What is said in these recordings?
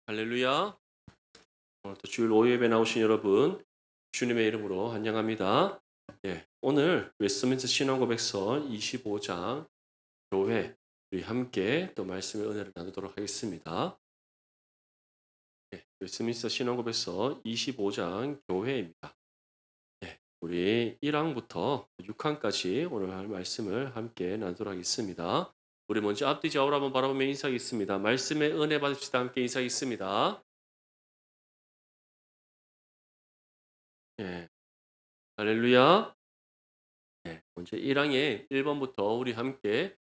할렐루야. 오늘도 주일 오후 예배 나오신 여러분, 주님의 이름으로 환영합니다. 오늘 웨스트민스터 신앙고백서 25장 교회 우리 함께 또 말씀의 은혜를 나누도록 하겠습니다. 웨스트민스터 신앙고백서 25장 교회입니다. 우리 1항부터 6항까지 오늘 할 말씀을 함께 나누도록 하겠습니다. 우리 먼저 앞뒤 좌우를 한번 바라보며 인사하겠습니다. 말씀의 은혜 받으시다 함께 인사하겠습니다. 예, 할렐루야. 먼저 1항의 1번부터 우리 함께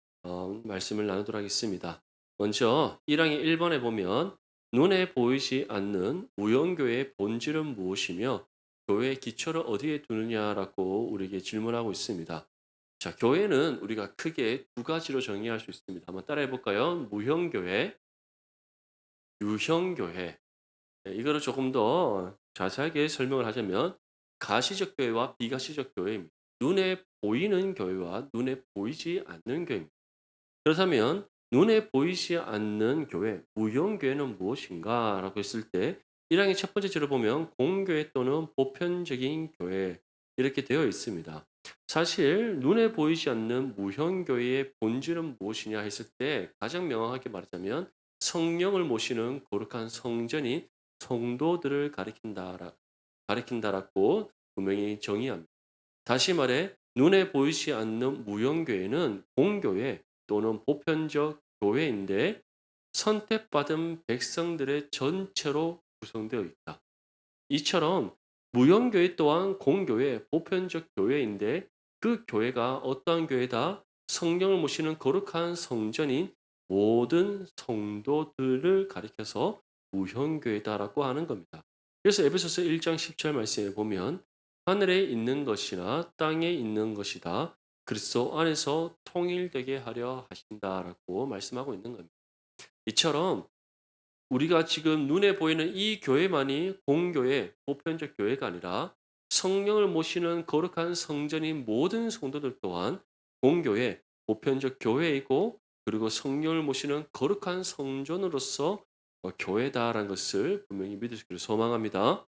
말씀을 나누도록 하겠습니다. 먼저 1항의 1번에 보면 눈에 보이지 않는 무형교회의 본질은 무엇이며 교회의 기초를 어디에 두느냐라고 우리에게 질문하고 있습니다. 자, 교회는 우리가 크게 두 가지로 정의할 수 있습니다. 한번 따라해 볼까요? 무형교회, 유형교회. 이거를 조금 더 자세하게 설명을 하자면 가시적 교회와 비가시적 교회입니다. 눈에 보이는 교회와 눈에 보이지 않는 교회입니다. 그렇다면 눈에 보이지 않는 교회, 무형교회는 무엇인가? 라고 했을 때 1항의 첫 번째 줄을 보면 공교회 또는 보편적인 교회 이렇게 되어 있습니다. 사실 눈에 보이지 않는 무형교회의 본질은 무엇이냐 했을 때 가장 명확하게 말하자면 성령을 모시는 거룩한 성전이 성도들을 가리킨다라고 분명히 정의합니다. 다시 말해 눈에 보이지 않는 무형교회는 공교회 또는 보편적 교회인데 선택받은 백성들의 전체로 구성되어 있다. 이처럼 무형교회 또한 공교회, 보편적 교회인데 그 교회가 어떠한 교회다? 성령을 모시는 거룩한 성전인 모든 성도들을 가리켜서 무형교회다라고 하는 겁니다. 그래서 에베소서 1장 10절 말씀에 보면 하늘에 있는 것이나 땅에 있는 것이다. 그리스도 안에서 통일되게 하려 하신다라고 말씀하고 있는 겁니다. 이처럼 우리가 지금 눈에 보이는 이 교회만이 공교회, 보편적 교회가 아니라 성령을 모시는 거룩한 성전인 모든 성도들 또한 공교회, 보편적 교회이고 그리고 성령을 모시는 거룩한 성전으로서 교회다라는 것을 분명히 믿으시기를 소망합니다.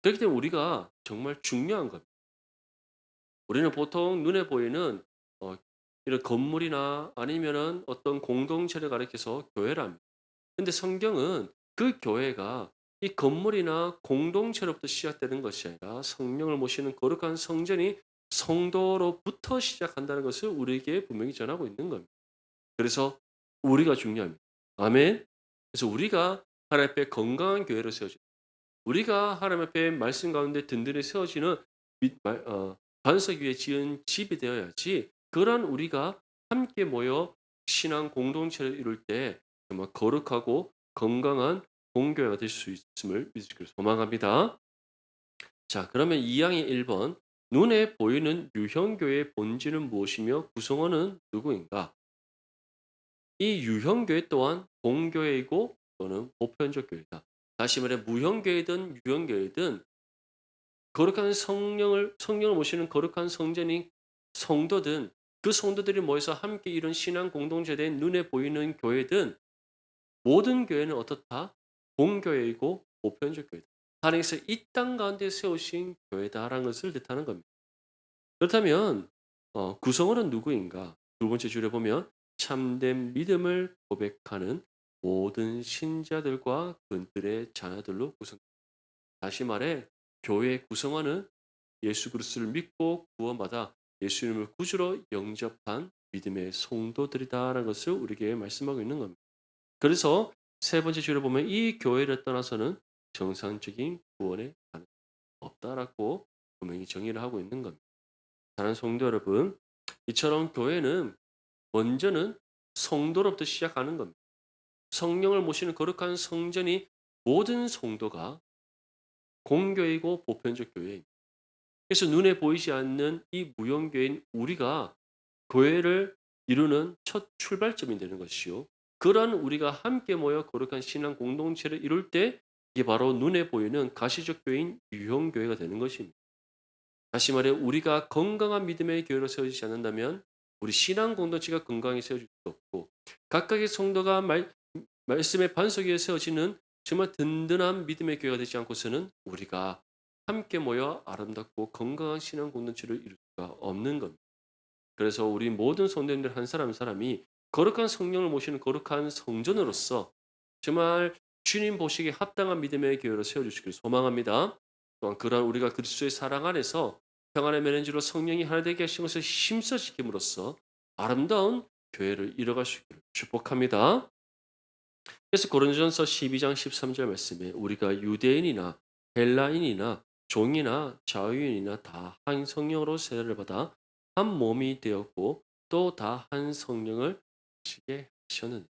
그렇기 때문에 우리가 정말 중요한 겁니다. 우리는 보통 눈에 보이는 어, 이런 건물이나 아니면은 어떤 공동체를 가리켜서 교회를 합니다. 근데 성경은 그 교회가 이 건물이나 공동체로부터 시작되는 것이 아니라 성령을 모시는 거룩한 성전이 성도로부터 시작한다는 것을 우리에게 분명히 전하고 있는 겁니다. 그래서 우리가 중요합니다. 아멘. 그래서 우리가 하나님 앞에 건강한 교회로 세워져 우리가 하나님 앞에 말씀 가운데 든든히 세워지는 반석 위에 지은 집이 되어야지 그러한 우리가 함께 모여 신앙 공동체를 이룰 때 정말 거룩하고 건강한 공교회가 될 수 있음을 믿으시기를 소망합니다. 자, 그러면 2항의 1번 눈에 보이는 유형교회의 본질은 무엇이며 구성원은 누구인가? 이 유형교회 또한 공교회이고 또는 보편적 교회다. 다시 말해 무형교회든 유형교회든 거룩한 성령을 모시는 거룩한 성전인 성도든 그 성도들이 모여서 함께 이룬 신앙 공동체된 눈에 보이는 교회든 모든 교회는 어떻다? 공교회이고 보편적 교회다. 하나님께서 이 땅 가운데 세우신 교회다라는 것을 뜻하는 겁니다. 그렇다면 구성원은 누구인가? 두 번째 줄에 보면 참된 믿음을 고백하는 모든 신자들과 그들의 자녀들로 구성. 다시 말해 교회의 구성원은 예수 그리스도를 믿고 구원받아 예수님을 구주로 영접한 믿음의 성도들이다라는 것을 우리에게 말씀하고 있는 겁니다. 그래서 세 번째 줄에 보면 이 교회를 떠나서는 정상적인 구원의 가능성이 없다라고 분명히 정의를 하고 있는 겁니다. 사랑하는 성도 여러분, 이처럼 교회는 먼저는 성도로부터 시작하는 겁니다. 성령을 모시는 거룩한 성전이 모든 성도가 공교이고 보편적 교회입니다. 그래서 눈에 보이지 않는 이 무형교회인 우리가 교회를 이루는 첫 출발점이 되는 것이요. 그러한 우리가 함께 모여 거룩한 신앙 공동체를 이룰 때 이게 바로 눈에 보이는 가시적 교회인 유형교회가 되는 것입니다. 다시 말해 우리가 건강한 믿음의 교회로 세워지지 않는다면 우리 신앙 공동체가 건강히 세워질 수 없고 각각의 성도가 말씀의 반석 위에 세워지는 정말 든든한 믿음의 교회가 되지 않고서는 우리가 함께 모여 아름답고 건강한 신앙 공동체를 이룰 수가 없는 겁니다. 그래서 우리 모든 성도님들 한 사람 한 사람이 거룩한 성령을 모시는 거룩한 성전으로서 정말 주님 보시기에 합당한 믿음의 교회로 세워주시길 소망합니다. 또한 그러한 우리가 그리스도의 사랑 안에서 평안의 매는지로 성령이 하나 되게 하신 것을 힘써 지킴으로써 아름다운 교회를 이뤄갈 수 있기를 축복합니다. 그래서 고린도전서 12장 13절 말씀에 우리가 유대인이나 헬라인이나 종이나 자유인이나 다 한 성령으로 세례를 받아 한 몸이 되었고 또 다 한 성령을 마시게 하셨느니라.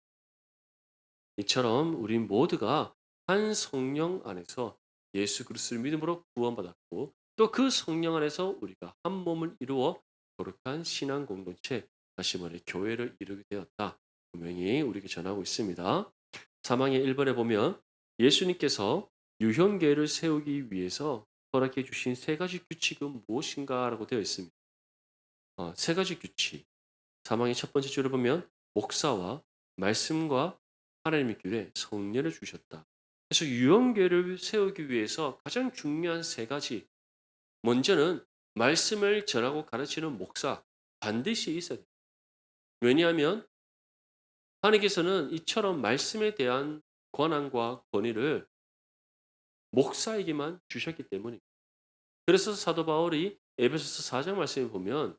이처럼 우리 모두가 한 성령 안에서 예수 그리스도를 믿음으로 구원받았고 또 그 성령 안에서 우리가 한 몸을 이루어 거룩한 신앙 공동체, 다시 말해 교회를 이루게 되었다. 분명히 우리에게 전하고 있습니다. 사망의 1번에 보면 예수님께서 유형계를 세우기 위해서 허락해 주신 세 가지 규칙은 무엇인가라고 되어 있습니다. 세 가지 규칙. 사망의 첫 번째 줄을 보면 목사와 말씀과 하나님의 길에 성령을 주셨다. 그래서 유형계를 세우기 위해서 가장 중요한 세 가지. 먼저는 말씀을 전하고 가르치는 목사 반드시 있어야 돼요. 왜냐하면 하나님께서는 이처럼 말씀에 대한 권한과 권위를 목사에게만 주셨기 때문입니다. 그래서 사도 바울이 에베소서 4장 말씀에 보면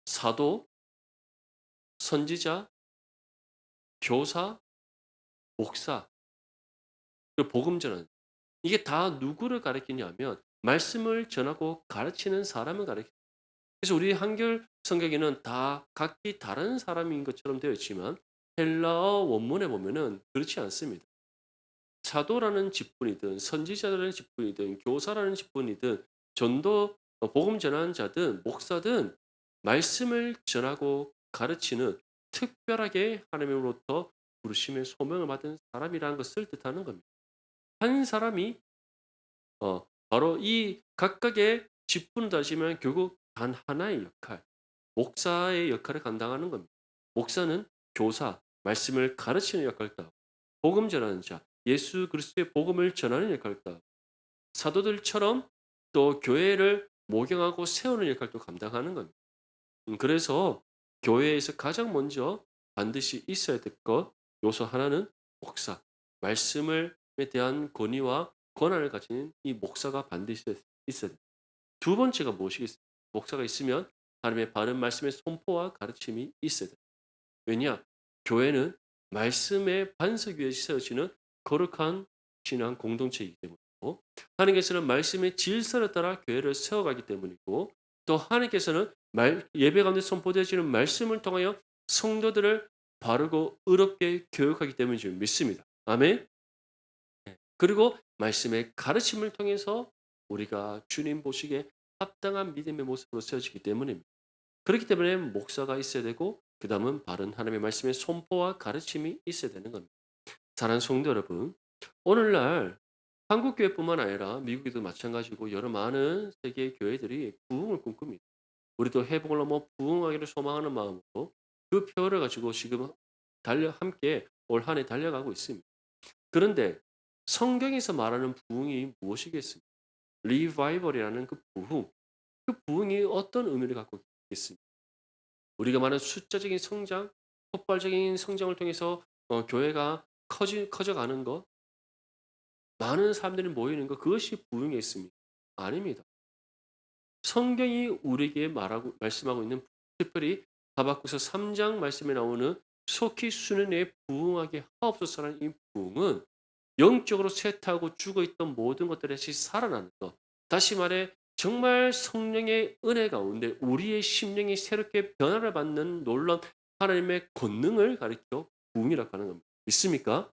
사도, 선지자, 교사, 목사, 그리고 복음 전환 이게 다 누구를 가리키냐면 말씀을 전하고 가르치는 사람을 가리킵니다. 그래서 우리 한글 성경에는 다 각기 다른 사람인 것처럼 되어 있지만 헬라어 원문에 보면은 그렇지 않습니다. 사도라는 직분이든 선지자라는 직분이든 교사라는 직분이든 전도 복음 전환자든 목사든 말씀을 전하고 가르치는 특별하게 하나님으로부터 부르심의 소명을 받은 사람이라는 것을 뜻하는 겁니다. 한 사람이 바로 이 각각의 직분을 다지만 결국 단 하나의 역할, 목사의 역할을 감당하는 겁니다. 목사는 교사, 말씀을 가르치는 역할도 하고 복음 전하는 자, 예수 그리스도의 복음을 전하는 역할도 하고 사도들처럼 또 교회를 모경하고 세우는 역할도 감당하는 겁니다. 그래서 교회에서 가장 먼저 반드시 있어야 될 것 요소 하나는 목사, 말씀에 대한 권위와 권한을 가진 이 목사가 반드시 있어야 돼요. 두 번째가 무엇이겠습니까? 목사가 있으면 하나님의 바른 말씀의 선포와 가르침이 있어야 돼요. 왜냐? 교회는 말씀의 반석 위에 세워지는 거룩한 신앙 공동체이기 때문이고 하나님께서는 말씀의 질서를 따라 교회를 세워가기 때문이고 또 하나님께서는 예배 가운데 선포되어지는 말씀을 통하여 성도들을 바르고 의롭게 교육하기 때문인 줄 믿습니다. 아멘. 그리고 말씀의 가르침을 통해서 우리가 주님 보시기에 합당한 믿음의 모습으로 세워지기 때문입니다. 그렇기 때문에 목사가 있어야 되고 그다음은 바른 하나님의 말씀의 선포와 가르침이 있어야 되는 겁니다. 사랑하는 성도 여러분, 오늘날 한국 교회뿐만 아니라 미국에도 마찬가지고 여러 많은 세계의 교회들이 부흥을 꿈꿉니다. 우리도 회복을 넘어 부흥하기를 소망하는 마음으로 그 표를 가지고 지금 함께 올 한 해 달려가고 있습니다. 그런데 성경에서 말하는 부흥이 무엇이겠습니까? 리바이벌이라는 그 부흥, 그 부흥이 어떤 의미를 갖고 있겠습니까? 우리가 말하는 숫자적인 성장, 폭발적인 성장을 통해서 교회가 커져가는 것, 많은 사람들이 모이는 것, 그것이 부흥에 있습니다. 아닙니다. 성경이 우리에게 말씀하고 있는 특별히 하박국서 3장 말씀에 나오는 속히 수년 내에 부흥하게 하옵소서라는 이 부흥은 영적으로 쇠퇴하고 죽어있던 모든 것들이 다시 살아나는 것. 다시 말해 정말 성령의 은혜 가운데 우리의 심령이 새롭게 변화를 받는 놀라운 하나님의 권능을 가리켜 부흥이라고 하는 겁니다. 믿습니까?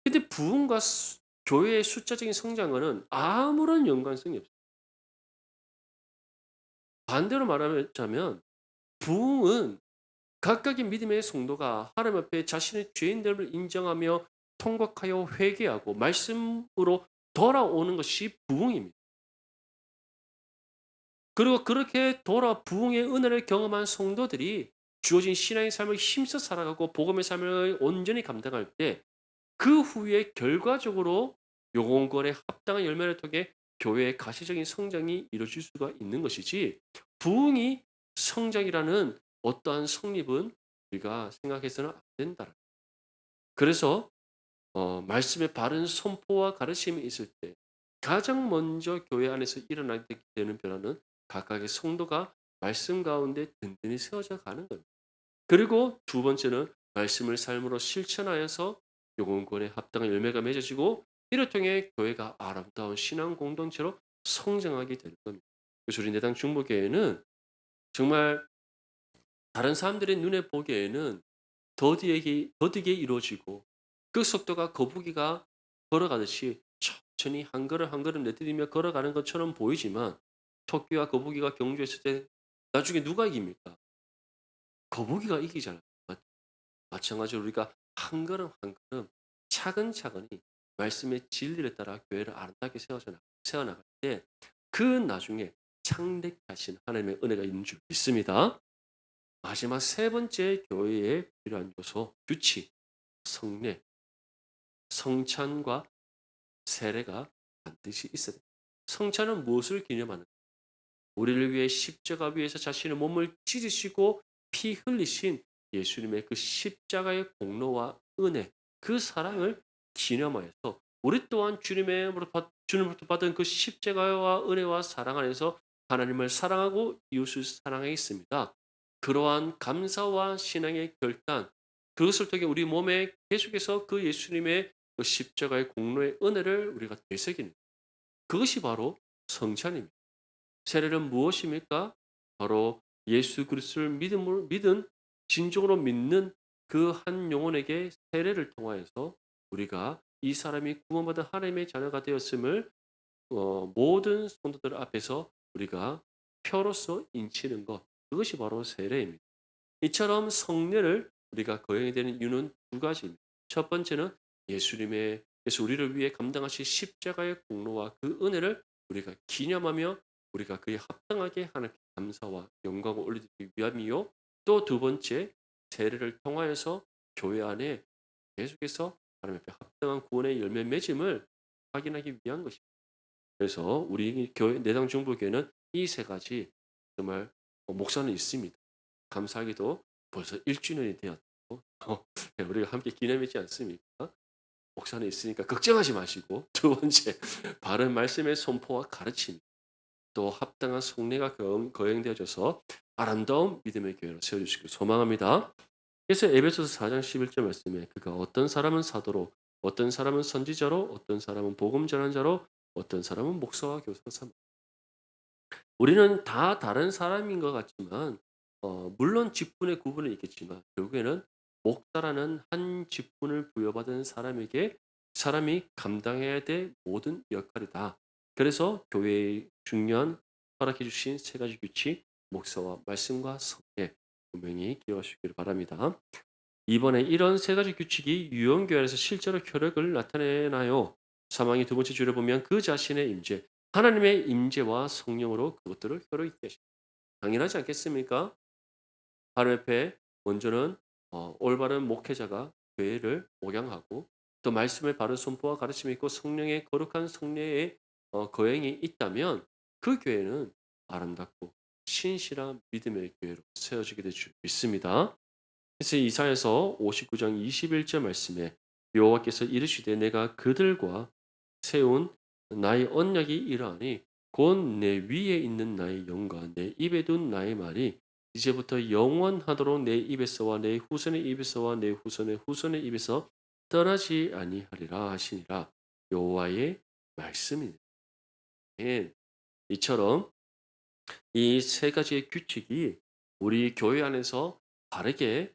근데 부흥과 교회의 숫자적인 성장은 아무런 연관성이 없어요. 반대로 말하자면 부흥은 각각의 믿음의 성도가 하나님 앞에 자신의 죄인됨을 인정하며 통곡하여 회개하고 말씀으로 돌아오는 것이 부흥입니다. 그리고 그렇게 부흥의 은혜를 경험한 성도들이 주어진 신앙의 삶을 힘써 살아가고 복음의 삶을 온전히 감당할 때 그 후에 결과적으로 요건권에 합당한 열매를 통해 교회의 가시적인 성장이 이루어질 수가 있는 것이지, 부흥이 성장이라는 어떠한 성립은 우리가 생각해서는 안 된다. 그래서 말씀의 바른 선포와 가르침이 있을 때 가장 먼저 교회 안에서 일어나게 되는 변화는 각각의 성도가 말씀 가운데 든든히 세워져 가는 겁니다. 그리고 두 번째는 말씀을 삶으로 실천하여서 요건권에 합당한 열매가 맺어지고, 이를 통해 교회가 아름다운 신앙 공동체로 성장하게 되는 겁니다. 그래서 우리 내당 중보교회는 정말 다른 사람들의 눈에 보기에는 더디게 이루어지고, 그 속도가 거북이가 걸어가듯이 천천히 한 걸음 한 걸음 내디디며 걸어가는 것처럼 보이지만, 토끼와 거북이가 경주했을 때 나중에 누가 이깁니까? 거북이가 이기잖아요. 마찬가지로 우리가 한 걸음 한 걸음 차근차근히 말씀의 진리를 따라 교회를 아름답게 세워나갈 때 그 나중에 창대하신 하나님의 은혜가 있는 줄 믿습니다. 마지막 세 번째 교회에 필요한 요소, 규칙, 성례, 성찬과 세례가 반드시 있어야 됩니다. 성찬은 무엇을 기념하는, 우리를 위해 십자가 위에서 자신의 몸을 찢으시고 피 흘리신 예수님의 그 십자가의 공로와 은혜, 그 사랑을 기념하여서 우리 또한 주님으로부터 받은 그 십자가와 은혜와 사랑 안에서 하나님을 사랑하고 이웃을 사랑하겠습니다. 그러한 감사와 신앙의 결단, 그것을 통해 우리 몸에 계속해서 그 예수님의 그 십자가의 공로의 은혜를 우리가 되새기는, 그것이 바로 성찬입니다. 세례는 무엇입니까? 바로 예수 그리스도를 믿은, 진정으로 믿는 그 한 영혼에게 세례를 통하여서 우리가 이 사람이 구원받은 하나님의 자녀가 되었음을 모든 성도들 앞에서 우리가 표로서 인치는 것, 그것이 바로 세례입니다. 이처럼 성례를 우리가 거행해야 되는 이유는 두 가지입니다. 첫 번째는 예수님께서 우리를 위해 감당하신 십자가의 공로와 그 은혜를 우리가 기념하며 우리가 그에 합당하게 하나님께 감사와 영광을 올려드리기 위함이요. 또 두 번째, 세례를 통하여서 교회 안에 계속해서 하나님 앞에 합당한 구원의 열매 맺음을 확인하기 위한 것입니다. 그래서 우리 교회 내당 중보교회는 이 세 가지 정말 목사는 있습니다. 감사하게도 벌써 1주년이 되었고 네, 우리가 함께 기념이지 않습니까? 목사는 있으니까 걱정하지 마시고, 두 번째 바른 말씀의 선포와 가르침, 또 합당한 속례가 거행되어져서 아름다운 믿음의 교회로 세워주시길 소망합니다. 그래서 에베소서 4장 11절 말씀에 그가 어떤 사람은 사도로, 어떤 사람은 선지자로, 어떤 사람은 복음 전환자로, 어떤 사람은 목사와 교사로 삼아. 우리는 다 다른 사람인 것 같지만 물론 직분의 구분은 있겠지만 결국에는 목사라는 한 직분을 부여받은 사람에게 사람이 감당해야 될 모든 역할이다. 그래서 교회의 중요한 허락해 주신 세 가지 규칙, 목사와 말씀과 성례, 분명히 기억하시기를 바랍니다. 이번에 이런 세 가지 규칙이 유언교회에서 실제로 효력을 나타내나요? 사망의 두 번째 줄에 보면 그 자신의 임재, 하나님의 임재와 성령으로 그것들을 효력있게 하십니다. 당연하지 않겠습니까? 하나님 앞에 먼저는 올바른 목회자가 교회를 목양하고, 또 말씀의 바른 선포와 가르침이 있고 성령의 거룩한 성례의 거행이 있다면 그 교회는 아름답고 신실한 믿음의 교회로 세워지게 될 줄 믿습니다. 그래서 이사야서 59장 21절 말씀에 여호와께서 이르시되 내가 그들과 세운 나의 언약이 이러하니 곧 내 위에 있는 나의 영과 내 입에 둔 나의 말이 이제부터 영원하도록 내 입에서와 내 후손의 입에서와 내 후손의 후손의 입에서 떠나지 아니하리라 하시니라. 여호와의 말씀이네. 이처럼 이 세 가지의 규칙이 우리 교회 안에서 바르게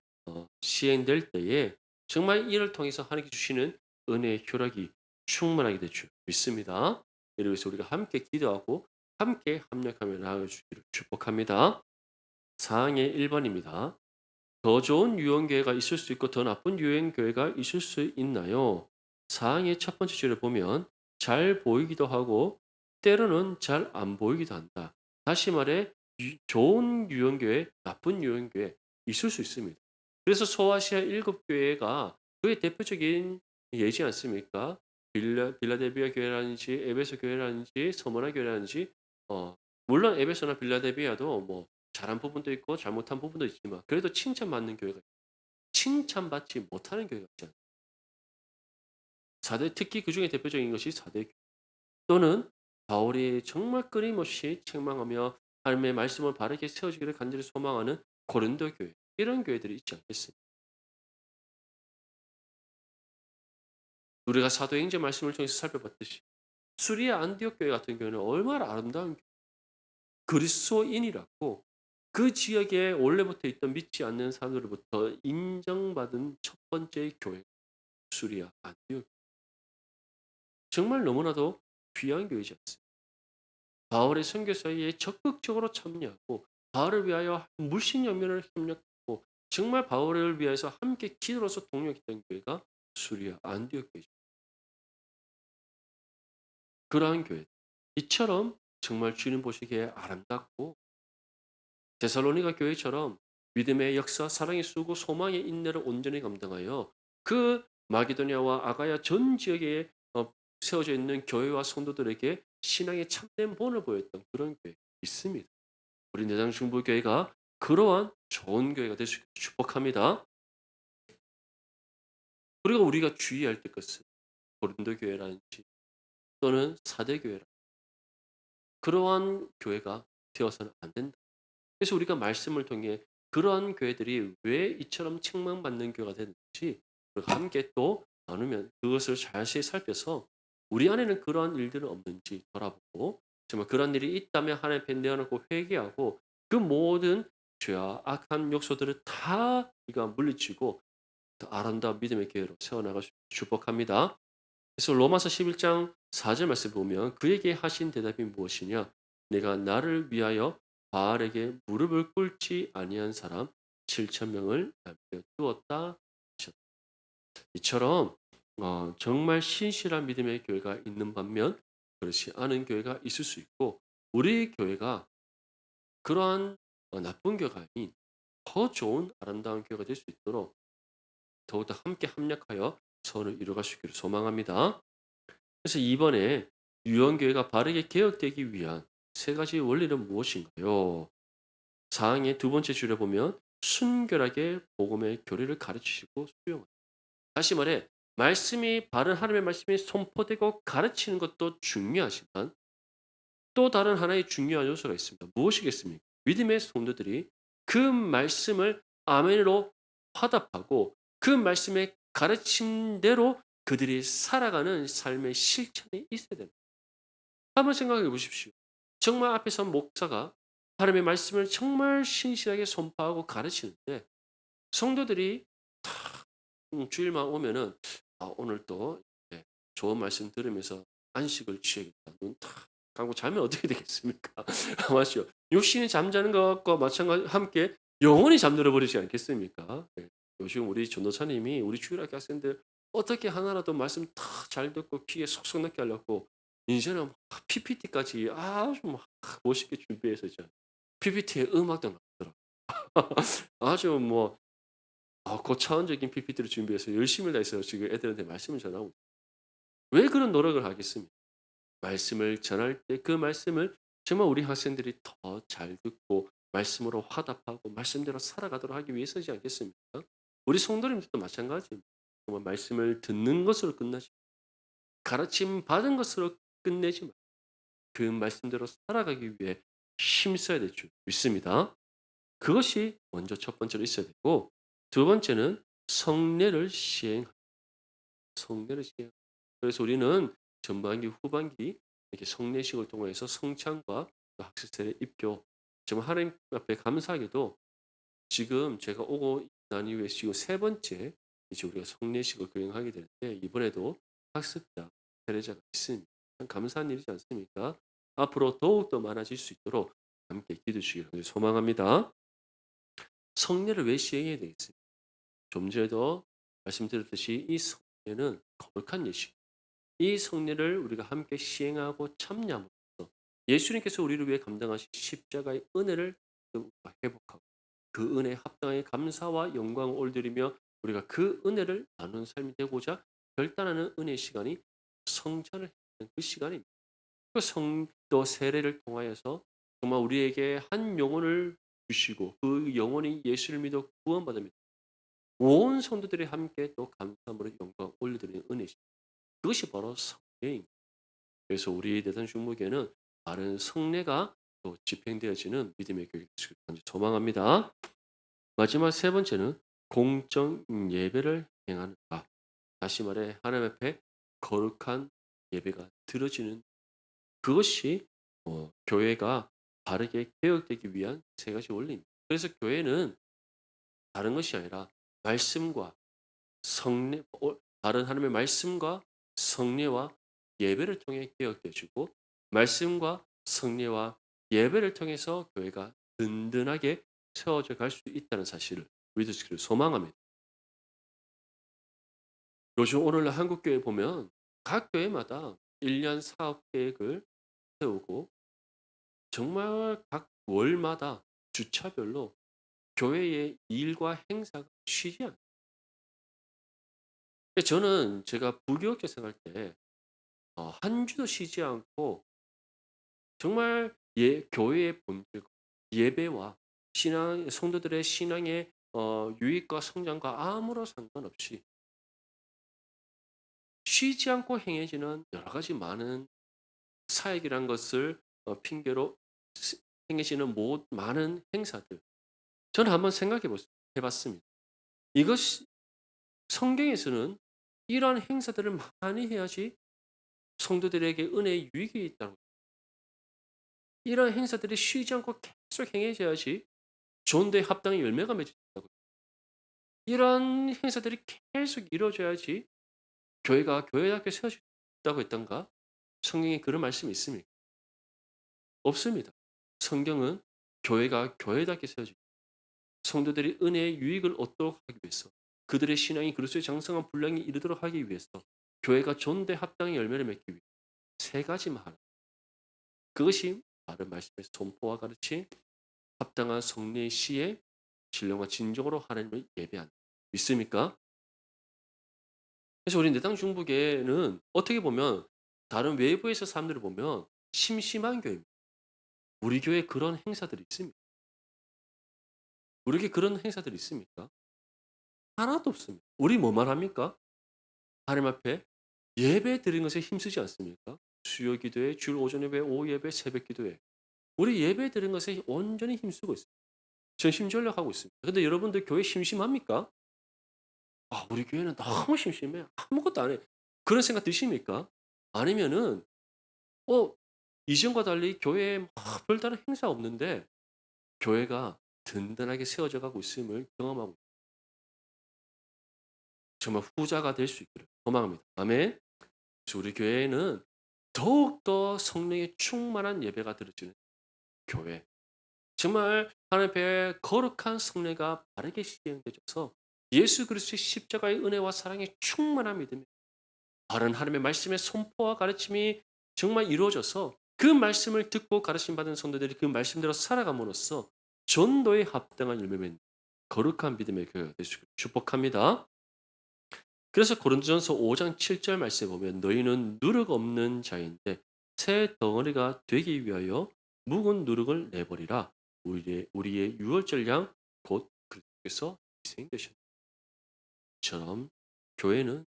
시행될 때에 정말 이를 통해서 하나님께 주시는 은혜의 효력이 충만하게 될 줄 믿습니다. 이를 위해서 우리가 함께 기도하고 함께 합력하며 나아가주기를 축복합니다. 사항의 1번입니다. 더 좋은 유언교회가 있을 수 있고 더 나쁜 유언교회가 있을 수 있나요? 사항의 첫 번째 줄을 보면 잘 보이기도 하고 때로는 잘 안 보이기도 한다. 다시 말해 좋은 유언교회, 나쁜 유언교회 있을 수 있습니다. 그래서 소아시아 7교회가 그의 대표적인 예지 않습니까? 빌라델비아 교회라든지 에베소 교회라든지 서머나 교회라든지 어 물론 에베소나 빌라델비아도 뭐 잘한 부분도 있고 잘못한 부분도 있지만 그래도 칭찬받는 교회가 칭찬받지 못하는 교회가 있잖아요. 4대 특히 그중에 대표적인 것이 4대 교회 또는 바울이 정말 끊임없이 책망하며 하나님의 말씀을 바르게 세워지기를 간절히 소망하는 고린도 교회 이런 교회들이 있지 않겠습니까? 우리가 사도행전 말씀을 통해서 살펴봤듯이 수리아 안디옥 교회 같은 경우는 얼마나 아름다운 그리스도인이라고 그 지역에 원래부터 있던 믿지 않는 사람들로부터 인정받은 첫 번째 교회 수리아 안디옥 정말 너무나도 귀한 교회지 않습니까? 바울의 선교사에 적극적으로 참여하고 바울을 위하여 물심연면을 협력하고 정말 바울을 위해서 함께 기도로서 동력했던 교회가 수리아 안디옥 교회죠. 그러한 교회 이처럼 정말 주님 보시기에 아름답고 데살로니가 교회처럼 믿음의 역사, 사랑의 수고, 소망의 인내를 온전히 감당하여 그 마게도냐와 아가야 전 지역에 세워져 있는 교회와 성도들에게 신앙의 참된 본을 보였던 그런 교회 있습니다. 우리 내장중부교회가 그러한 좋은 교회가 될 수 있기를 축복합니다. 그리고 우리가 주의할 때 것은 고린도 교회라든지 또는 사대 교회라 그러한 교회가 되어서는 안 된다. 그래서 우리가 말씀을 통해 그러한 교회들이 왜 이처럼 책망받는 교회가 되는지 함께 또 나누면 그것을 자세히 살펴서 우리 안에는 그러한 일들은 없는지 돌아보고 정말 그런 일이 있다면 하나님 앞에 내어놓고 회개하고 그 모든 죄와 악한 욕소들을 다 우리가 물리치고 더 아름다운 믿음의 교회로 세워나갈 수 있도록 축복합니다. 그래서 로마서 11장 4절 말씀 보면 그에게 하신 대답이 무엇이냐? 내가 나를 위하여 바알에게 무릎을 꿇지 아니한 사람 7천 명을 남겨 두었다. 하셨다. 이처럼 정말 신실한 믿음의 교회가 있는 반면 그렇지 않은 교회가 있을 수 있고 우리 교회가 그러한 나쁜 교회가 아닌 더 좋은 아름다운 교회가 될 수 있도록 더욱더 함께 합력하여 서로를 이루어갈 수 있기를 소망합니다. 그래서 이번에 유언교회가 바르게 개혁되기 위한 세 가지 원리는 무엇인가요? 사항의 두 번째 줄에 보면 순결하게 복음의 교리를 가르치시고 수용하다. 다시 말해 말씀이 바른 하나님의 말씀이 선포되고 가르치는 것도 중요하지만 또 다른 하나의 중요한 요소가 있습니다. 무엇이겠습니까? 믿음의 성도들이 그 말씀을 아멘으로 화답하고 그 말씀의 가르침대로 그들이 살아가는 삶의 실천이 있어야 됩니다. 한번 생각해 보십시오. 정말 앞에 선 목사가 하나님의 말씀을 정말 신실하게 선포하고 가르치는데 성도들이 주일만 오면은 오늘 또 예, 좋은 말씀 들으면서 안식을 취하겠다. 눈 탁 감고 자면 어떻게 되겠습니까? 맞죠? 육신이 잠자는 것과 마찬가지 함께 영혼이 잠들어 버리지 않겠습니까? 예. 요즘 우리 전도사님이 우리 주일학교 학생들 어떻게 하나라도 말씀 다 잘 듣고 귀에 속속 넣게 하려고 이제는 막 PPT까지 아주 막 멋있게 준비해서 이제 PPT에 음악도 나오더라고요. 아주 뭐 고차원적인 PPT를 준비해서 열심을 다해서 지금 애들한테 말씀을 전하고 왜 그런 노력을 하겠습니까? 말씀을 전할 때 그 말씀을 정말 우리 학생들이 더 잘 듣고 말씀으로 화답하고 말씀대로 살아가도록 하기 위해서지 않겠습니까? 우리 성도님들도 마찬가지입니다. 정말 말씀을 듣는 것으로 끝나지 가르침 받은 것으로 끝내지 마. 그 말씀대로 살아가기 위해 힘써야 될 줄 믿습니다. 그것이 먼저 첫 번째로 있어야 되고 두 번째는 성례를 시행 성례를 시행. 그래서 우리는 전반기, 후반기 이렇게 성례식을 통해서 성찬과 또 학습세례 입교 정말 하나님 앞에 감사하게도 지금 제가 오고 난 이후에 지금 세 번째 이제 우리가 성례식을 거행하게 되는데 이번에도 학습자, 세례자가 있습니다. 참 감사한 일이지 않습니까? 앞으로 더욱더 많아질 수 있도록 함께 기도해 주시기를 소망합니다. 성례를 왜 시행해야 되겠습니까? 좀 전에도 말씀드렸듯이 이 성례는 거룩한 예식. 이 성례를 우리가 함께 시행하고 참여함으로써 예수님께서 우리를 위해 감당하신 십자가의 은혜를 회복하고 그 은혜에 합당하게 감사와 영광을 올드리며 우리가 그 은혜를 나누는 삶이 되고자 결단하는 은혜의 시간이 성찬을 했던 그 시간입니다. 그 성도 세례를 통하여서 정말 우리에게 한 영혼을 주시고 그 영혼이 예수를 믿어 구원받으며 온 성도들이 함께 또 감사함으로 영광 올려드리는 은혜시. 그것이 바로 성례입니다. 그래서 우리 대선 중보교회는 바른 성례가 또 집행되어지는 믿음의 교회가 되시길 간절히 소망합니다. 마지막 세 번째는 공적 예배를 행하는가. 다시 말해 하나님 앞에 거룩한 예배가 드려지는 그것이 교회가 바르게 개혁되기 위한 세 가지 원리입니다. 그래서 교회는 다른 것이 아니라 말씀과 성례, 다른 하나님의 말씀과 성례와 예배를 통해 개혁되어지고 말씀과 성례와 예배를 통해서 교회가 든든하게 세워져 갈 수 있다는 사실을 믿으시기를 소망합니다. 요즘 오늘날 한국 교회 보면 각 교회마다 1년 사업 계획을 세우고 정말 각 월마다 주차별로 교회의 일과 행사가 쉬지 않아요. 저는 제가 부교육자 생활 때 한 주도 쉬지 않고 정말 교회의 본질과 예배와 신앙 성도들의 신앙의 유익과 성장과 아무런 상관없이 쉬지 않고 행해지는 여러 가지 많은 사역이란 것을 핑계로 행해지는 많은 행사들. 저는 한번 해 봤습니다. 이것이 성경에서는 이러한 행사들을 많이 해야지 성도들에게 은혜의 유익이 있다는 거. 이러한 행사들이 쉬지 않고 계속 행해져야지 좋은 데 합당한 열매가 맺어진다고. 이러한 행사들이 계속 이루어져야지 교회가 교회답게 세워진다고 했던가? 성경에 그런 말씀이 있습니까? 없습니다. 성경은 교회가 교회답게 세워지고 성도들이 은혜의 유익을 얻도록 하기 위해서 그들의 신앙이 그리스도의 장성한 분량에 이르도록 하기 위해서 교회가 존대 합당의 열매를 맺기 위해 세 가지만 하라. 그것이 바른 말씀의 선포와 가르침, 합당한 성례의 시에 신령과 진정으로 하나님을 예배한다. 믿습니까? 그래서 우리 내당 중보교회는 어떻게 보면 다른 외부에서 사람들을 보면 심심한 교회입니다. 우리 교회에 그런 행사들이 있습니다. 우리 교회에 그런 행사들이 있습니까? 하나도 없습니다. 우리 뭐만 합니까? 하나님 앞에 예배 드리는 것에 힘쓰지 않습니까? 수요 기도회, 주일 오전 예배, 오후 예배, 새벽 기도회. 우리 예배 드리는 것에 온전히 힘쓰고 있습니다. 전심전력하고 있습니다. 근데 여러분들 교회 심심합니까? 아, 우리 교회는 너무 심심해. 아무것도 안 해. 그런 생각 드십니까? 아니면은 어 이전과 달리 교회에 막 별다른 행사 없는데 교회가 든든하게 세워져 가고 있음을 경험하고 정말 후자가 될 수 있기를 소망합니다. 아멘. 그래서 우리 교회에는 더욱더 성령의 충만한 예배가 드려지는 교회. 정말 하나님 앞에 거룩한 성례가 바르게 시행되어서 예수 그리스도의 십자가의 은혜와 사랑의 충만한 믿음이 바른 하나님의 말씀의 선포와 가르침이 정말 이루어져서 그 말씀을 듣고 가르침 받은 성도들이 그 말씀대로 살아감으로써 전도에 합당한 열매맺는 거룩한 믿음의 교회가 되시길 축복합니다. 그래서 고린도전서 5장 7절 말씀에 보면 너희는 누룩 없는 자인데 새 덩어리가 되기 위하여 묵은 누룩을 내버리라. 우리의 유월절 양곧 그리스도께서 희생되셨처럼 교회는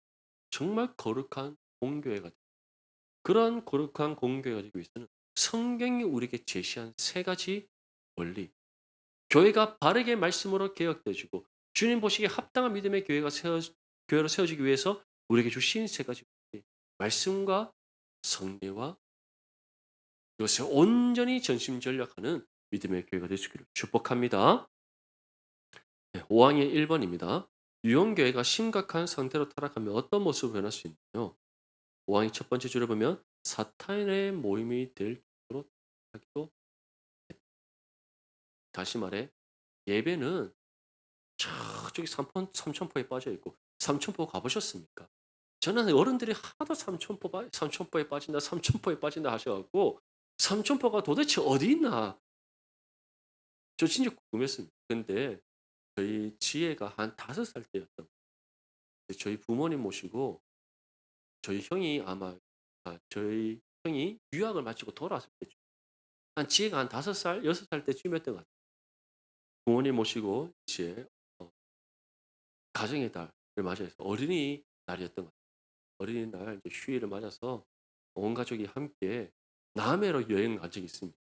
정말 거룩한 공교회가 그런 거룩한 공교회가 되기 위해서는 성경이 우리에게 제시한 세 가지 원리 교회가 바르게 말씀으로 개혁되어지고 주님 보시기에 합당한 믿음의 교회로 세워지기 위해서 우리에게 주신 세 가지 원리 말씀과 성례와 이것에 온전히 전심전력하는 믿음의 교회가 되시기를 축복합니다. 네, 5항의 1번입니다. 유형교회가 심각한 상태로 타락하면 어떤 모습으로 변할 수 있나요? 5항의 첫 번째 줄을 보면 사탄의 모임이 될 정도로 타락하기도 다시 말해 예배는 저쪽에 삼천포에 빠져 있고 삼천포 가보셨습니까? 저는 어른들이 하도 삼천포에 빠진다 삼천포에 빠진다 하셔갖고 삼천포가 도대체 어디 있나 저 진짜 궁금했습니다. 근데 저희 지혜가 한 5살 때였던 저희 부모님 모시고 저희 형이 아마 저희 형이 유학을 마치고 돌아왔을 때쯤 지혜가 한 5살, 6살 때쯤이었던 것 같아요. 부모님 모시고 이제 어 가정의 달을 맞이해서 어린이날이었던 것 같아요. 어린이날 이제 휴일을 맞아서 온 가족이 함께 남해로 여행을 간 적이 있습니다.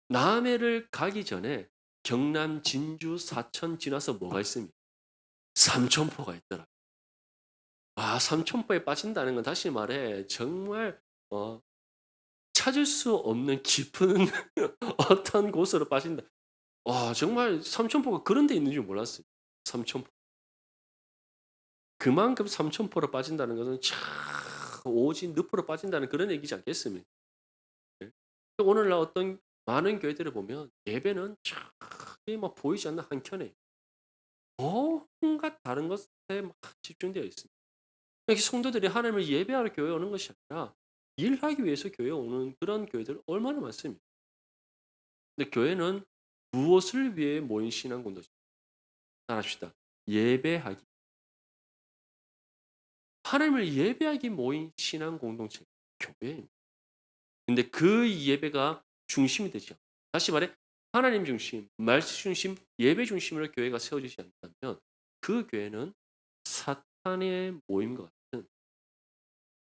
남해를 가기 전에 경남, 진주, 사천 지나서 뭐가 있습니까? 삼천포가 있더라고요. 삼천포에 빠진다는 건 다시 말해 정말 어 찾을 수 없는 깊은 어떤 곳으로 빠진다. 정말 삼천포가 그런 데 있는 줄 몰랐어요. 삼천포. 그만큼 삼천포로 빠진다는 것은 참 오진 늪으로 빠진다는 그런 얘기지 않겠습니까? 예. 오늘날 어떤 많은 교회들을 보면 예배는 참 막 보이지 않는 한켠에 온갖 다른 것에 막 집중되어 있습니다. 이렇게 성도들이 하나님을 예배하러 교회에 오는 것이 아니라 일하기 위해서 교회에 오는 그런 교회들 얼마나 많습니까? 근데 교회는 무엇을 위해 모인 신앙 공동체? 따라합시다. 예배하기. 하나님을 예배하기 모인 신앙 공동체 교회입니다. 근데 그 예배가 중심이 되죠. 다시 말해 하나님 중심, 말씀 중심, 예배 중심으로 교회가 세워지지 않는다면 그 교회는 사탄의 모임과 같은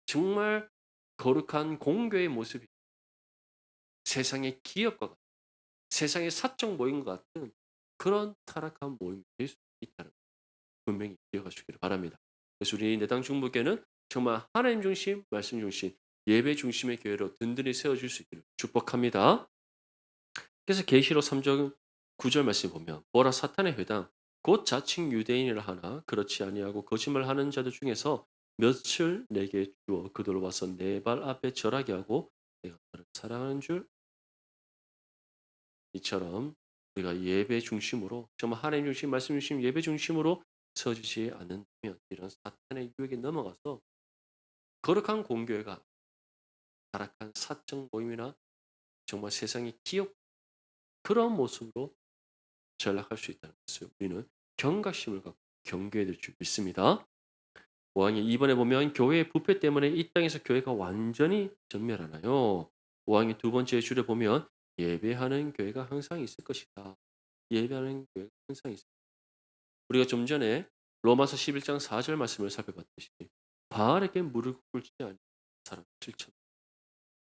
정말 거룩한 공교의 모습이 세상의 기업과 같은 세상의 사적 모임과 같은 그런 타락한 모임이 될 수 있다는 걸 분명히 기억하시기를 바랍니다. 그래서 우리 내당 중보교회는 정말 하나님 중심, 말씀 중심, 예배 중심의 교회로 든든히 세워질 수 있기를 축복합니다. 그래서 계시록 3장 9절 말씀 보면 보라 사탄의 회당 곧 자칭 유대인이라 하나 그렇지 아니하고 거짓말하는 자들 중에서 몇을 내게 주어 그들로 와서 내 발 앞에 절하게 하고 내가 그를 사랑하는 줄 이처럼 우리가 예배 중심으로 정말 하나님 중심 말씀 중심 예배 중심으로 서지지 않는다면 이런 사탄의 유혹에 넘어가서 거룩한 공교회가 타락한 사적 모임이나 정말 세상의 기업 그런 모습으로 전락할 수 있다는 것을 우리는 경각심을 갖고 경계해야 될 줄 믿습니다. 5항에 2번에 보면 교회의 부패 때문에 이 땅에서 교회가 완전히 전멸하나요? 5항의 두 번째 줄에 보면 예배하는 교회가 항상 있을 것이다. 예배하는 교회가 항상 있을 것이다. 우리가 좀 전에 로마서 11장 4절 말씀을 살펴봤듯이 바알에게 무릎 꿇지 않은 사람 7천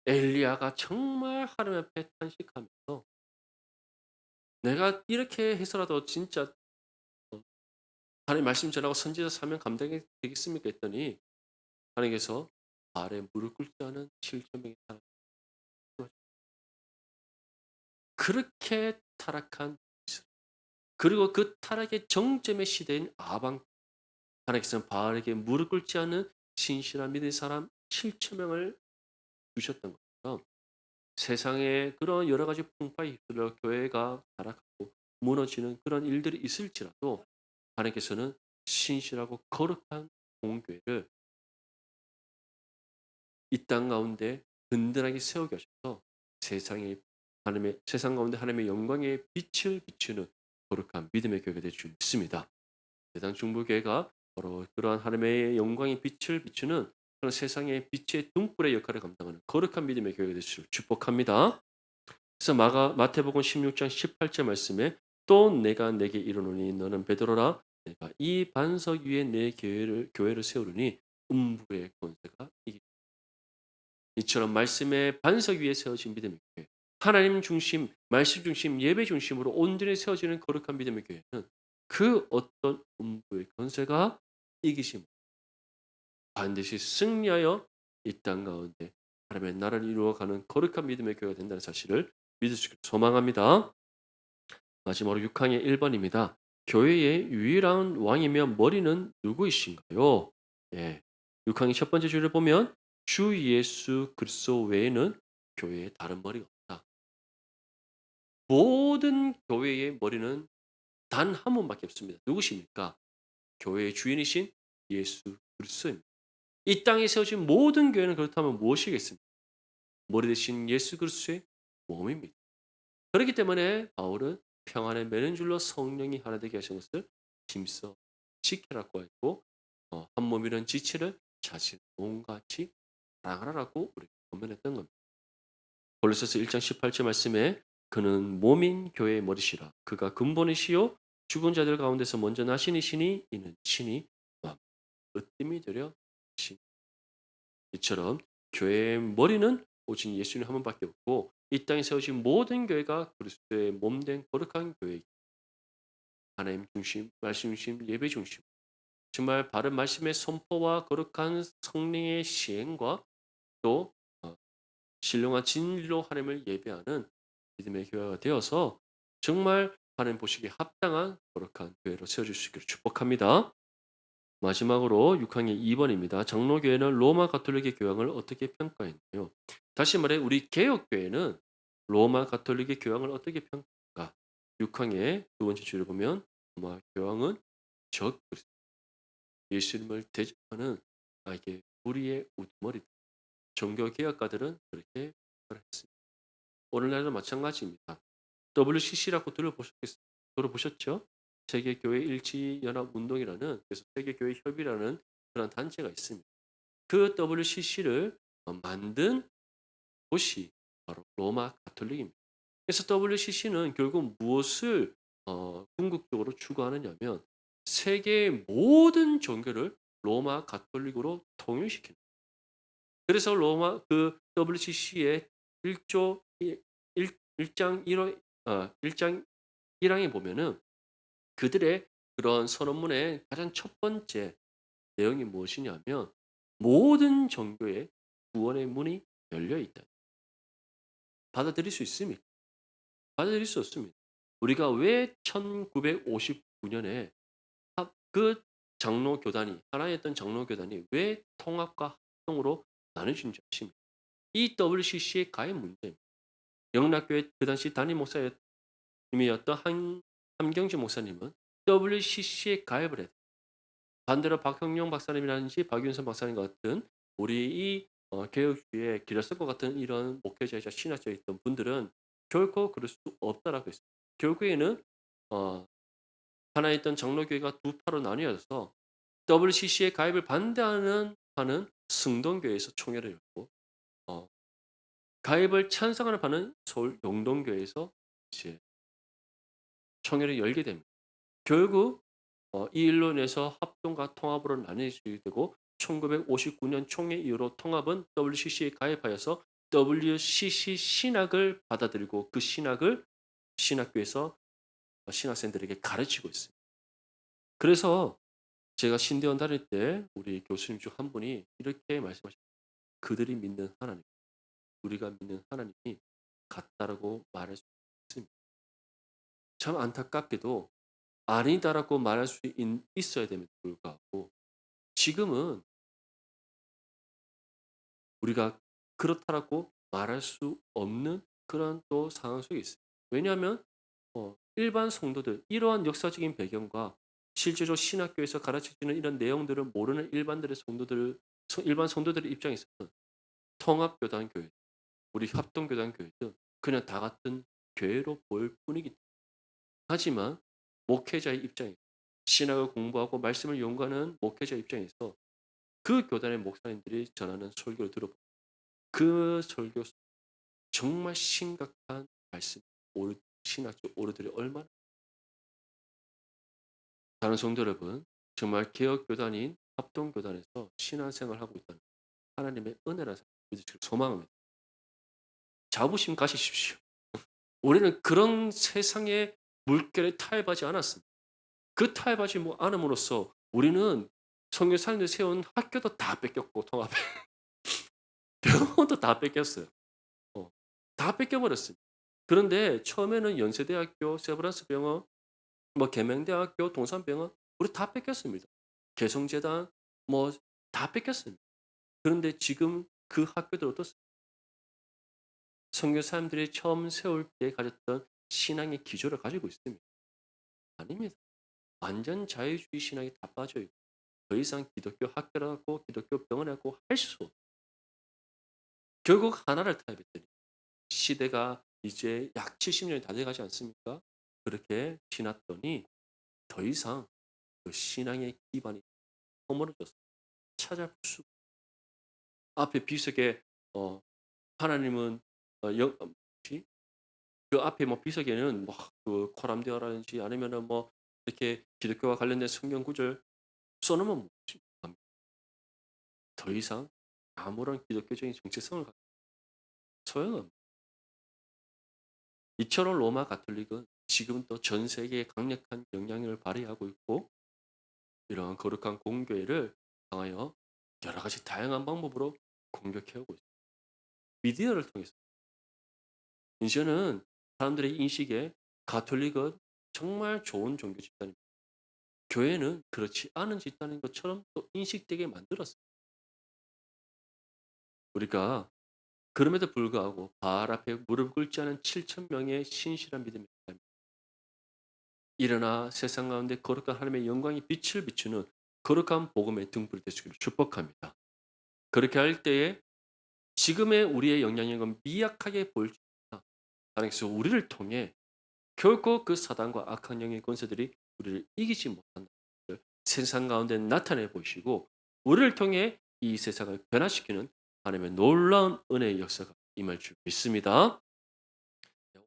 엘리야가 정말 하나님 앞에 탄식하면서 내가 이렇게 해서라도 진짜 어 하나님 말씀 전하고 선지자 사명 감당이 되겠습니까 했더니 하나님께서 바알에 무릎 꿇지 않은 7천 명의 사람 그렇게 타락한 이스라엘 그리고 그 타락의 정점의 시대인 아방 하나님께서는 바알에게 무릎 꿇지 않은 신실한 믿음의 사람 7천 명을 주셨던 것처럼 세상에 그런 여러 가지 풍파에 휩쓸려 교회가 타락하고 무너지는 그런 일들이 있을지라도 하나님께서는 신실하고 거룩한 공교회를 이 땅 가운데 든든하게 세우게 하셔서 세상 가운데 하나님의 영광의 빛을 비추는 거룩한 믿음의 교회가 될 줄 믿습니다. 세상 중보교회가 바로 그러한 하나님의 영광의 빛을 비추는 그런 세상의 빛의 등불의 역할을 감당하는 거룩한 믿음의 교회가 될 줄 축복합니다. 그래서 마태복음 16장 18절 말씀에 또 내가 내게 이르노니 너는 베드로라 내가 이 반석 위에 내 교회를 세우리니 음부의 권세가 이기 이처럼 말씀의 반석 위에 세워진 믿음의 교회 하나님 중심, 말씀 중심, 예배 중심으로 온전히 세워지는 거룩한 믿음의 교회는 그 어떤 음부의 권세가 이기심 반드시 승리하여 이 땅 가운데 하나님의 나라를 이루어가는 거룩한 믿음의 교회가 된다는 사실을 믿을 수 있기를 소망합니다. 마지막으로 6항의 1번입니다. 교회의 유일한 왕이며 머리는 누구이신가요? 예. 6항의 첫 번째 줄을 보면 주 예수 그리스도 외에는 교회에 다른 머리가 없다. 모든 교회의 머리는 단 한 분밖에 없습니다. 누구십니까? 교회의 주인이신 예수 그리스도입니다. 이 땅에 세워진 모든 교회는 그렇다면 무엇이겠습니까? 머리 대신 예수 그리스도의 몸입니다. 그렇기 때문에 바울은 평안의 매는 줄로 성령이 하나 되게 하신 것을 힘써 지키라고 했고 한 몸이라는 지체를 자신의 몸같이 사랑하라고 우리가 권면했던 겁니다. 골로새서 1장 18절 말씀에 그는 몸인 교회의 머리시라. 그가 근본이시요 죽은 자들 가운데서 먼저 나시니시니 이는 친히 으뜸이 되려 신. 이처럼 교회의 머리는 오직 예수님 한 분밖에 없고 이 땅에 세워진 모든 교회가 그리스도의 몸된 거룩한 교회. 하나님 중심, 말씀 중심, 예배 중심. 정말 바른 말씀의 선포와 거룩한 성령의 시행과 또 신령한 진리로 하나님을 예배하는 믿음의 교회가 되어서 정말 하나님 보시기에 합당한 거룩한 교회로 세워질 수 있기를 축복합니다. 마지막으로 6항의 2번입니다. 장로교회는 로마 가톨릭의 교황을 어떻게 평가했나요? 다시 말해 우리 개혁교회는 로마 가톨릭의 교황을 어떻게 평가할까? 6항의 두 번째 줄을 보면 로마 교황은 적 그리스도 예수님을 대적하는 이게 우리의 우두머리다. 종교개혁가들은 그렇게 말했습니다. 오늘날도 마찬가지입니다. WCC라고 들어보셨죠? 세계교회 일치연합운동이라는 그래서 세계교회 협의라는 그런 단체가 있습니다. 그 WCC를 만든 곳이 바로 로마 가톨릭입니다. 그래서 WCC는 결국 무엇을 궁극적으로 추구하느냐면 세계의 모든 종교를 로마 가톨릭으로 통일시키는. 그래서 로마 그 WCC의 1조 1장 1호 1장 1항에 보면은 그들의 그런 선언문의 가장 첫 번째 내용이 무엇이냐면 모든 종교의 구원의 문이 열려 있다. 받아들일 수 있습니까? 받아들일 수 없습니다. 우리가 왜 1959년에 그 장로 교단이 하나였던 장로 교단이 왜 통합과 합동으로 나눠진지 아십니까? 이 WCC의 가입 문제입니다. 영락교회 그 당시 담임 목사님이었던 함경주 목사님은 WCC에 가입을 했다. 반대로 박형룡 박사님이라든지 박윤선 박사님 같은 우리 이 개혁주의의 길었을 것 같은 이런 목회자이자 신학자에 있던 분들은 결코 그럴 수 없다라고 했습니다. 결국에는 하나에 있던 장로교회가 두 파로 나뉘어서 WCC에 가입을 반대하는 승동교회에서 총회를 열고 가입을 찬성하는 파는 서울 영동교회에서 이제 총회를 열게 됩니다. 결국 이 일로 인해서 합동과 통합으로 나뉘게 되고 1959년 총회 이후로 통합은 WCC에 가입하여서 WCC 신학을 받아들이고 그 신학을 신학교에서 신학생들에게 가르치고 있습니다. 그래서 제가 신대원 다닐 때 우리 교수님 중 한 분이 이렇게 말씀하셨습니다. 그들이 믿는 하나님, 우리가 믿는 하나님이 같다라고 말할 수 있습니다. 참 안타깝게도 아니다라고 말할 수 있어야 됨에도 불구하고 지금은 우리가 그렇다라고 말할 수 없는 그런 또 상황 속에 있습니다. 왜냐하면 일반 성도들 이러한 역사적인 배경과 실제로 신학교에서 가르쳐지는 이런 내용들을 모르는 일반 성도들의 입장에서는 통합교단 교회, 우리 합동교단 교회든 그냥 다 같은 교회로 보일 뿐이기 때문에 하지만 목회자의 입장에서 신학을 공부하고 말씀을 연구하는 목회자 입장에서 그 교단의 목사님들이 전하는 설교를 들어보고 그 설교 정말 심각한 말씀, 신학적 오류들이 얼마나 다른 성도 여러분 정말 개혁교단인 합동교단에서 신앙생활을 하고 있다는 하나님의 은혜라는 사실 믿으시길 소망합니다. 자부심 가지십시오. 우리는 그런 세상의 물결에 타협하지 않았습니다. 그 타협하지 않음으로써 우리는 선교사님들이 세운 학교도 다 뺏겼고 통합에 병원도 다 뺏겼어요. 다 뺏겨버렸습니다. 그런데 처음에는 연세대학교, 세브란스 병원, 계명대학교, 동산병원 우리 다 뺏겼습니다. 개성재단 다 뺏겼습니다. 그런데 지금 그 학교들 어떻습니까? 선교사님들이 처음 세울 때 가졌던 신앙의 기조를 가지고 있습니다. 아닙니다. 완전 자유주의 신앙이 다 빠져 있고 더 이상 기독교 학교라고 기독교 병원이라고 할 수 없어요. 결국 하나를 타협했더니 시대가 이제 약 70년이 다 돼가지 않습니까? 그렇게 지났더니 더 이상 그 신앙의 기반이 허물어졌어요. 찾아볼 수 앞에 비석에 하나님은 뭐지? 그 앞에 뭐 비석에는 뭐 그 코람데오라든지 아니면은 뭐 이렇게 기독교와 관련된 성경 구절 써 놓으면 더 이상 아무런 기독교적인 정체성을 갖 소용없 이처럼 로마 가톨릭은 지금도 전 세계에 강력한 영향력을 발휘하고 있고 이러한 거룩한 공교회를 향하여 여러 가지 다양한 방법으로 공격해 오고 있습니다. 미디어를 통해서 이제는 사람들의 인식에 가톨릭은 정말 좋은 종교 집단입니다. 교회는 그렇지 않은 집단인 것처럼 또 인식되게 만들었어요. 우리가 그럼에도 불구하고 바알 앞에 무릎 꿇지 않은 7천 명의 신실한 믿음의 사람이 일어나 세상 가운데 거룩한 하나님의 영광이 빛을 비추는 거룩한 복음의 등불이 되시기를 축복합니다. 그렇게 할 때에 지금의 우리의 영향력은 미약하게 보일지 모르나 하나님께서 우리를 통해 결코 그 사단과 악한 영의 권세들이 우리를 이기지 못한다는 것을 세상 가운데 나타내 보시고 우리를 통해 이 세상을 변화시키는 하나님의 놀라운 은혜의 역사가 임할 줄 믿습니다.